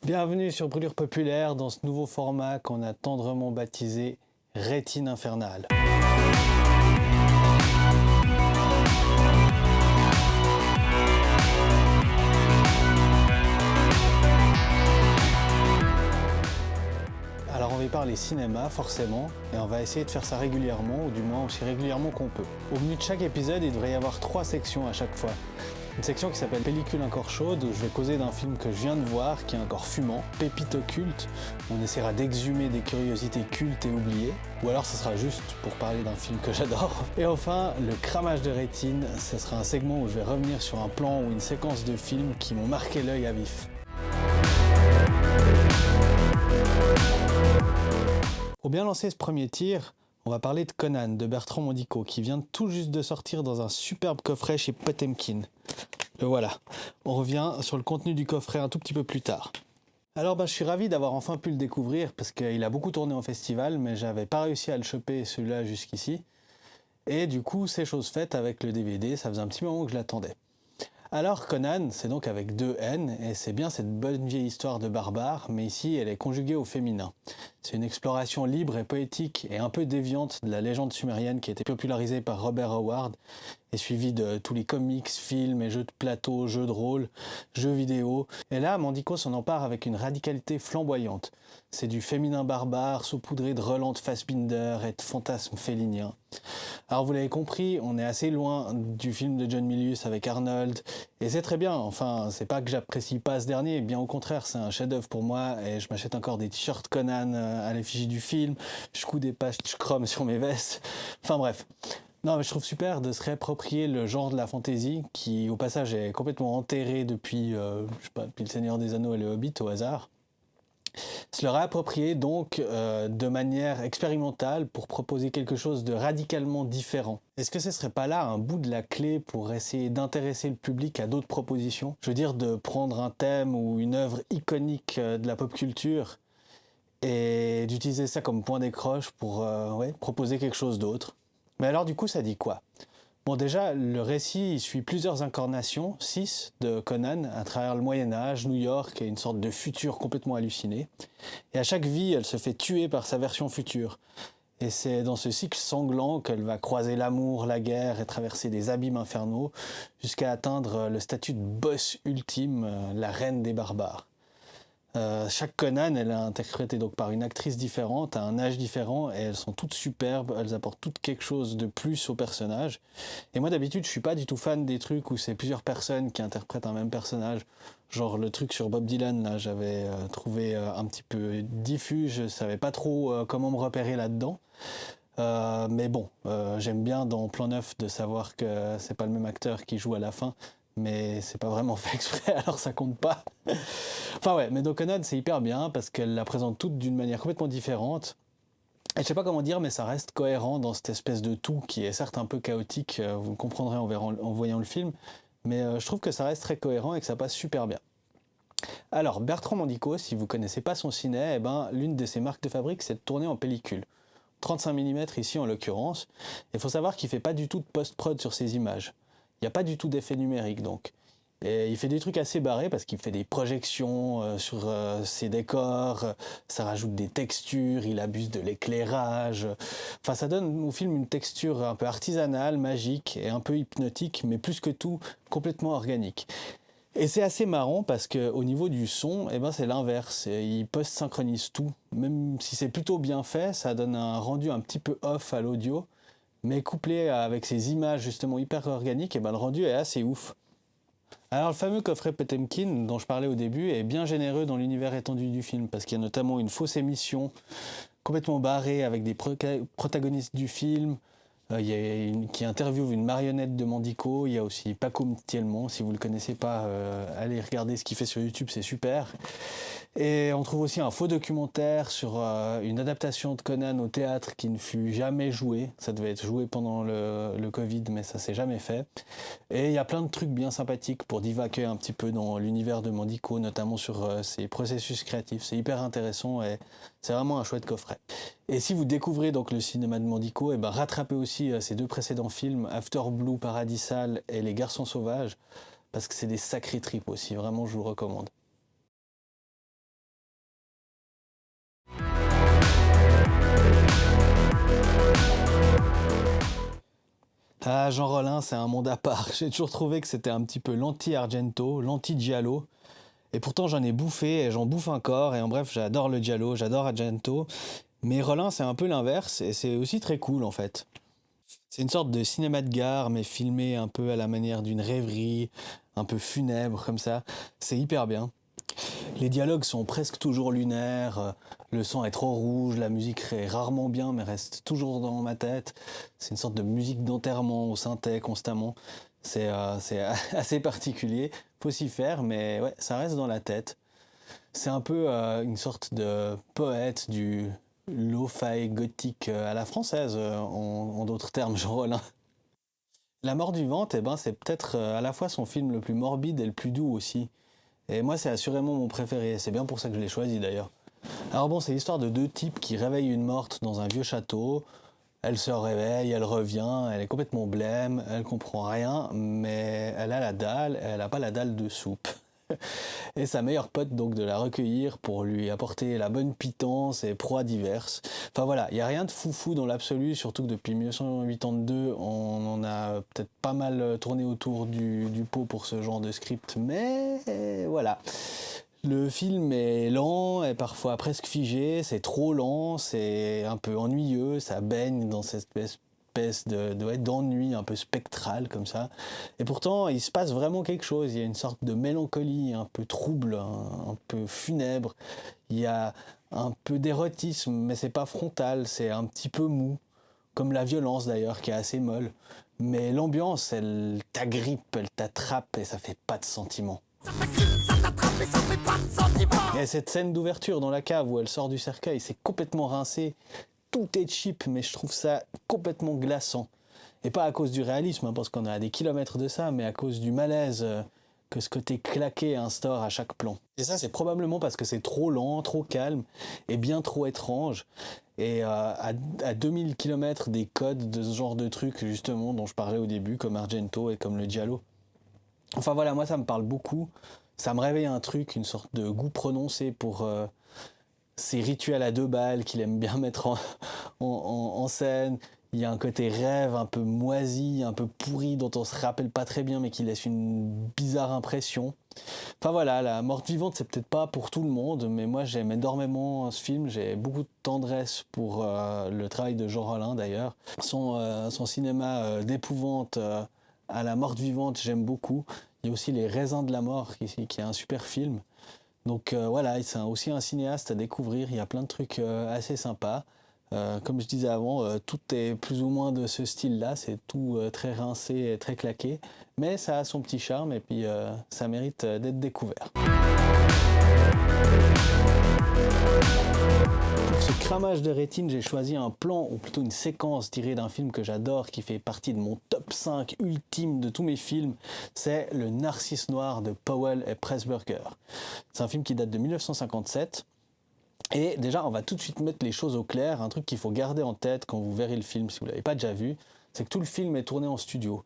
Bienvenue sur Brûlure Populaire dans ce nouveau format qu'on a tendrement baptisé Rétine Infernale. Alors on va y parler cinéma forcément, et on va essayer de faire ça régulièrement, ou du moins aussi régulièrement qu'on peut. Au menu de chaque épisode, il devrait y avoir 3 sections à chaque fois. Une section qui s'appelle Pellicule encore chaude, où je vais causer d'un film que je viens de voir, qui est encore fumant, Pépite occulte, où on essaiera d'exhumer des curiosités cultes et oubliées, ou alors ce sera juste pour parler d'un film que j'adore. Et enfin, le cramage de rétine, ce sera un segment où je vais revenir sur un plan ou une séquence de films qui m'ont marqué l'œil à vif. Pour bien lancer ce premier tir, on va parler de Conan de Bertrand Mandico qui vient tout juste de sortir dans un superbe coffret chez Potemkin. Et voilà, on revient sur le contenu du coffret un tout petit peu plus tard. Alors je suis ravi d'avoir enfin pu le découvrir parce qu'il a beaucoup tourné en festival mais j'avais pas réussi à le choper celui-là jusqu'ici. Et du coup c'est chose faite avec le DVD, ça faisait un petit moment que je l'attendais. Alors Conan, c'est donc avec 2 N, et c'est bien cette bonne vieille histoire de barbare, mais ici elle est conjuguée au féminin. C'est une exploration libre et poétique et un peu déviante de la légende sumérienne qui a été popularisée par Robert Howard et suivie de tous les comics, films et jeux de plateau, jeux de rôle, jeux vidéo. Et là, Mandico s'en empare avec une radicalité flamboyante. C'est du féminin barbare saupoudré de relents de Fassbinder et de fantasmes féliniens. Alors vous l'avez compris, on est assez loin du film de John Milius avec Arnold, et c'est très bien, enfin c'est pas que j'apprécie pas ce dernier, bien au contraire c'est un chef-d'œuvre pour moi, et je m'achète encore des t-shirts Conan à l'effigie du film, je couds des pages Chrome sur mes vestes, enfin bref. Non mais je trouve super de se réapproprier le genre de la fantasy, qui au passage est complètement enterré depuis, je sais pas, depuis le Seigneur des Anneaux et le Hobbit au hasard. Se le réapproprier donc de manière expérimentale pour proposer quelque chose de radicalement différent. Est-ce que ce serait pas là un bout de la clé pour essayer d'intéresser le public à d'autres propositions? Je veux dire de prendre un thème ou une œuvre iconique de la pop culture et d'utiliser ça comme point d'accroche pour proposer quelque chose d'autre. Mais alors du coup ça dit quoi? Bon déjà, le récit il suit plusieurs incarnations, 6 de Conan, à travers le Moyen-Âge, New York et une sorte de futur complètement halluciné. Et à chaque vie, elle se fait tuer par sa version future. Et c'est dans ce cycle sanglant qu'elle va croiser l'amour, la guerre et traverser des abîmes infernaux, jusqu'à atteindre le statut de boss ultime, la reine des barbares. Chaque Conan, elle est interprétée donc par une actrice différente, à un âge différent, et elles sont toutes superbes, elles apportent toutes quelque chose de plus au personnage. Et moi d'habitude, je suis pas du tout fan des trucs où c'est plusieurs personnes qui interprètent un même personnage. Genre le truc sur Bob Dylan, là, j'avais trouvé un petit peu diffus, je savais pas trop comment me repérer là-dedans. Mais bon, j'aime bien dans Plan 9 de savoir que c'est pas le même acteur qui joue à la fin, mais c'est pas vraiment fait exprès, alors ça compte pas. Enfin ouais, mais donc Conan c'est hyper bien parce qu'elle la présente toute d'une manière complètement différente. Et je sais pas comment dire, mais ça reste cohérent dans cette espèce de tout qui est certes un peu chaotique, vous le comprendrez en voyant le film, mais je trouve que ça reste très cohérent et que ça passe super bien. Alors Bertrand Mandico, si vous connaissez pas son ciné, eh ben, l'une de ses marques de fabrique c'est de tourner en pellicule. 35 mm ici en l'occurrence. Il faut savoir qu'il fait pas du tout de post-prod sur ses images. Il n'y a pas du tout d'effet numérique donc. Et il fait des trucs assez barrés parce qu'il fait des projections sur ses décors, ça rajoute des textures, il abuse de l'éclairage. Enfin, ça donne au film une texture un peu artisanale, magique et un peu hypnotique, mais plus que tout, complètement organique. Et c'est assez marrant parce qu'au niveau du son, eh ben c'est l'inverse. Il post-synchronise tout. Même si c'est plutôt bien fait, ça donne un rendu un petit peu off à l'audio. Mais couplé avec ces images justement hyper organiques, eh ben le rendu est assez ouf. Alors le fameux coffret Potemkin dont je parlais au début est bien généreux dans l'univers étendu du film parce qu'il y a notamment une fausse émission complètement barrée avec des protagonistes du film, il y a qui interviewe une marionnette de Mandico, il y a aussi Paco Thielmont, si vous ne le connaissez pas, allez regarder ce qu'il fait sur YouTube, c'est super. Et on trouve aussi un faux documentaire sur une adaptation de Conan au théâtre qui ne fut jamais joué. Ça devait être joué pendant le Covid, mais ça s'est jamais fait. Et il y a plein de trucs bien sympathiques pour divaguer un petit peu dans l'univers de Mandico, notamment sur ses processus créatifs. C'est hyper intéressant et c'est vraiment un chouette coffret. Et si vous découvrez donc le cinéma de Mandico, et ben rattrapez aussi ses 2 précédents films, After Blue Paradisal et Les Garçons Sauvages, parce que c'est des sacrés tripes aussi, vraiment je vous le recommande. Ah, Jean Rollin, c'est un monde à part. J'ai toujours trouvé que c'était un petit peu l'anti-Argento, l'anti-Giallo. Et pourtant, j'en ai bouffé et j'en bouffe encore. Et en bref, j'adore le Giallo, j'adore Argento. Mais Rollin, c'est un peu l'inverse et c'est aussi très cool en fait. C'est une sorte de cinéma de gare, mais filmé un peu à la manière d'une rêverie, un peu funèbre comme ça. C'est hyper bien. Les dialogues sont presque toujours lunaires, le sang est trop rouge, la musique est rarement bien mais reste toujours dans ma tête. C'est une sorte de musique d'enterrement au synthé constamment. C'est assez particulier, faut s'y faire mais ouais, ça reste dans la tête. C'est un peu une sorte de poète du lo-fi gothique à la française, en d'autres termes, Jean Rollin. La mort vivante, eh ben, c'est peut-être à la fois son film le plus morbide et le plus doux aussi. Et moi, c'est assurément mon préféré. C'est bien pour ça que je l'ai choisi d'ailleurs. Alors bon, c'est l'histoire de deux types qui réveillent une morte dans un vieux château. Elle se réveille, elle revient, elle est complètement blême, elle comprend rien, mais elle a la dalle, elle n'a pas la dalle de soupe. Et sa meilleure pote donc de la recueillir pour lui apporter la bonne pitance et proies diverses. Enfin voilà, il n'y a rien de foufou dans l'absolu, surtout que depuis 1982, on en a peut-être pas mal tourné autour du pot pour ce genre de script, mais voilà. Le film est lent, est parfois presque figé, c'est trop lent, c'est un peu ennuyeux, ça baigne dans cette espèce d'ennui un peu spectral comme ça. Et pourtant, il se passe vraiment quelque chose, il y a une sorte de mélancolie un peu trouble, un peu funèbre, il y a un peu d'érotisme, mais c'est pas frontal, c'est un petit peu mou, comme la violence d'ailleurs, qui est assez molle. Mais l'ambiance, elle t'agrippe, elle t'attrape et ça fait pas de sentiment. Il y a cette scène d'ouverture dans la cave où elle sort du cercueil, c'est complètement rincé, tout est cheap, mais je trouve ça complètement glaçant. Et pas à cause du réalisme, hein, parce qu'on est à des kilomètres de ça, mais à cause du malaise que ce côté claqué instaure à chaque plan. Et ça, c'est probablement parce que c'est trop lent, trop calme, et bien trop étrange. Et à 2000 km des codes de ce genre de trucs, justement, dont je parlais au début, comme Argento et comme le Giallo. Enfin voilà, moi ça me parle beaucoup. Ça me réveille un truc, une sorte de goût prononcé pour ces rituels à deux balles qu'il aime bien mettre en scène. Il y a un côté rêve un peu moisi, un peu pourri, dont on se rappelle pas très bien, mais qui laisse une bizarre impression. Enfin voilà, La Morte Vivante, c'est peut-être pas pour tout le monde, mais moi j'aime énormément ce film. J'ai beaucoup de tendresse pour le travail de Jean Rollin d'ailleurs. Son cinéma d'épouvante à La Morte Vivante, j'aime beaucoup. Il y a aussi Les Raisins de la Mort, qui est un super film. Donc voilà, c'est aussi un cinéaste à découvrir. Il y a plein de trucs assez sympas. Comme je disais avant, tout est plus ou moins de ce style-là. C'est tout très rincé et très claqué. Mais ça a son petit charme et puis ça mérite d'être découvert. Pour ce cramage de rétine, j'ai choisi un plan, ou plutôt une séquence tirée d'un film que j'adore, qui fait partie de mon top 5 ultime de tous mes films. C'est Le Narcisse Noir de Powell et Pressburger. C'est un film qui date de 1957. Et déjà, on va tout de suite mettre les choses au clair. Un truc qu'il faut garder en tête quand vous verrez le film, si vous ne l'avez pas déjà vu, c'est que tout le film est tourné en studio.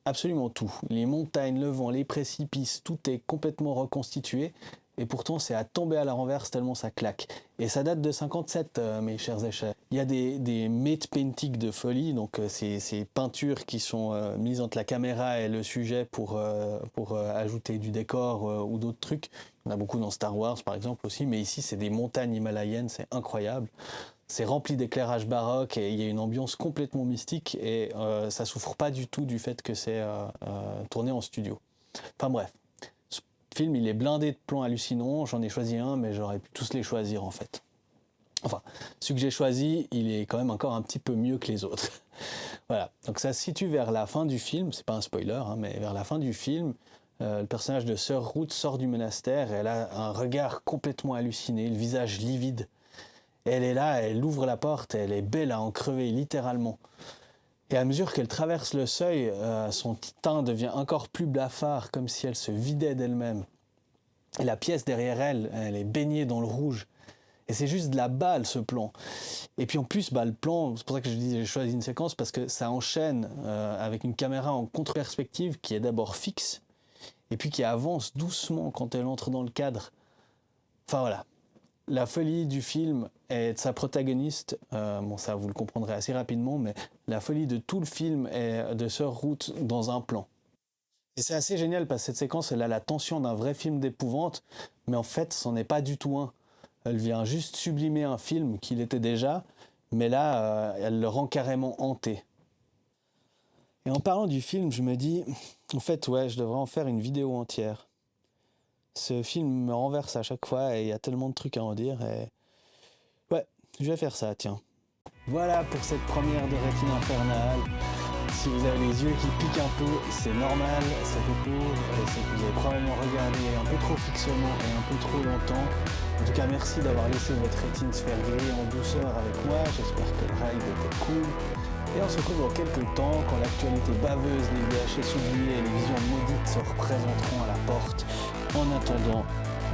Absolument tout. Les montagnes, le vent, les précipices, tout est complètement reconstitué. Et pourtant, c'est à tomber à la renverse tellement ça claque. Et ça date de 57, mes chers et chers. Il y a des matte paintings de folie, donc ces peintures qui sont mises entre la caméra et le sujet pour ajouter du décor ou d'autres trucs. Il y en a beaucoup dans Star Wars, par exemple, aussi. Mais ici, c'est des montagnes himalayennes, c'est incroyable. C'est rempli d'éclairage baroque et il y a une ambiance complètement mystique et ça souffre pas du tout du fait que c'est tourné en studio. Enfin bref, ce film il est blindé de plans hallucinants, j'en ai choisi un mais j'aurais pu tous les choisir en fait. Enfin, celui que j'ai choisi, il est quand même encore un petit peu mieux que les autres. Voilà, donc ça se situe vers la fin du film, c'est pas un spoiler, hein, mais vers la fin du film, le personnage de Sir Ruth sort du monastère et elle a un regard complètement halluciné, le visage livide. Et elle est là, elle ouvre la porte, elle est belle à en crever, littéralement. Et à mesure qu'elle traverse le seuil, son teint devient encore plus blafard, comme si elle se vidait d'elle-même. Et la pièce derrière elle, elle est baignée dans le rouge. Et c'est juste de la balle, ce plan. Et puis en plus, le plan, c'est pour ça que je dis j'ai choisi une séquence, parce que ça enchaîne avec une caméra en contre-perspective qui est d'abord fixe, et puis qui avance doucement quand elle entre dans le cadre. Enfin voilà. La folie du film est de sa protagoniste, bon ça vous le comprendrez assez rapidement, mais la folie de tout le film est de Sœur Ruth dans un plan. Et c'est assez génial parce que cette séquence, elle a la tension d'un vrai film d'épouvante, mais en fait, c'en est pas du tout un. Elle vient juste sublimer un film qu'il était déjà, mais là, elle le rend carrément hanté. Et en parlant du film, je me dis, en fait, ouais, je devrais en faire une vidéo entière. Ce film me renverse à chaque fois et il y a tellement de trucs à en dire. Et... ouais, je vais faire ça, tiens. Voilà pour cette première de Rétine Infernale. Si vous avez les yeux qui piquent un peu, c'est normal, ça fait court, c'est que vous avez probablement regardé un peu trop fixement et un peu trop longtemps. En tout cas, merci d'avoir laissé votre rétine se faire griller en douceur avec moi. J'espère que le ride était cool. Et on se retrouve dans quelques temps, quand l'actualité baveuse des VHS oubliés et les visions maudites se représenteront à la porte. En attendant,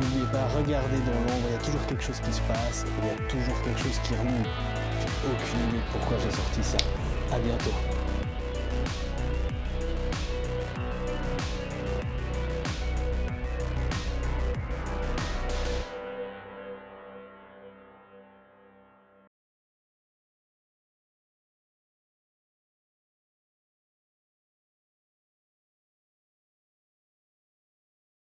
n'oubliez pas, regardez dans l'ombre, il y a toujours quelque chose qui se passe, il y a toujours quelque chose qui remue. J'ai aucune idée de pourquoi j'ai sorti ça. À bientôt.